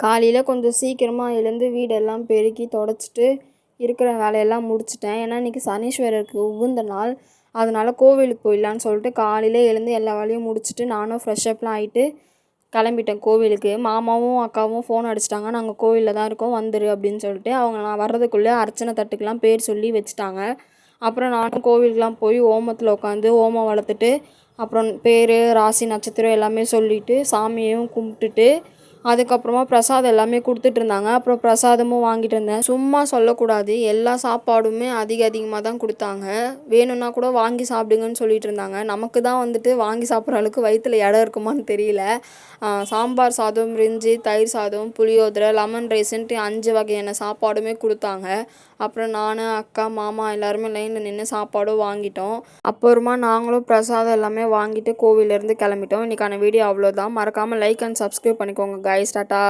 காலையில் கொஞ்சம் சீக்கிரமாக எழுந்து வீடெல்லாம் பெருக்கி தொடச்சிட்டு இருக்கிற வேலையெல்லாம் முடிச்சிட்டேன். ஏன்னா இன்றைக்கி சனீஸ்வரருக்கு உகந்த நாள். அதனால் கோவிலுக்கு போயிடலான்னு சொல்லிட்டு காலையில் எழுந்து எல்லா வேலையும் முடிச்சுட்டு நானும் ஃப்ரெஷ்அப்லாம் ஆகிட்டு கிளம்பிட்டேன் கோவிலுக்கு. மாமாவும் அக்காவும் ஃபோன் அடிச்சிட்டாங்க, நாங்கள் கோவிலில் தான் இருக்கோம் வந்துரு அப்படின்னு சொல்லிட்டு. அவங்க நான் வர்றதுக்குள்ளே அர்ச்சனை தட்டுக்கெலாம் பேர் சொல்லி வச்சுட்டாங்க. அப்புறம் நானும் கோவிலுக்கெலாம் போய் ஓமத்தில் உட்காந்து ஓமம் வளர்த்துட்டு அப்புறம் பேர் ராசி நட்சத்திரம் எல்லாமே சொல்லிவிட்டு சாமியையும் கும்பிட்டுட்டு அதுக்கப்புறமா பிரசாதம் எல்லாமே கொடுத்துட்ருந்தாங்க. அப்புறம் பிரசாதமும் வாங்கிட்டு இருந்தேன். சும்மா சொல்லக்கூடாது, எல்லா சாப்பாடுமே அதிகமாக தான் கொடுத்தாங்க. வேணும்னா கூட வாங்கி சாப்பிடுங்கன்னு சொல்லிட்டு இருந்தாங்க. நமக்கு தான் வந்துட்டு வாங்கி சாப்பிட்ற அளவுக்கு வயிற்றில் இடம் இருக்குமான்னு தெரியல. சாம்பார் சாதம், பிரிஞ்சி, தயிர் சாதம், புளியோதரை, லெமன் ரைஸுன்ட்டு 5 வகையான சாப்பாடுமே கொடுத்தாங்க. அப்புறம் நான், அக்கா, மாமா எல்லாருமே லைனில் நின்று சாப்பாடும் வாங்கிட்டோம். அப்புறமா நாங்களும் பிரசாதம் எல்லாமே வாங்கிட்டு கோவிலேருந்து கிளம்பிட்டோம். இன்றைக்கான வீடியோ அவ்வளோதான். மறக்காமல் லைக் அண்ட் சப்ஸ்கிரைப் பண்ணிக்கோங்க கைஸ். டாட்டா.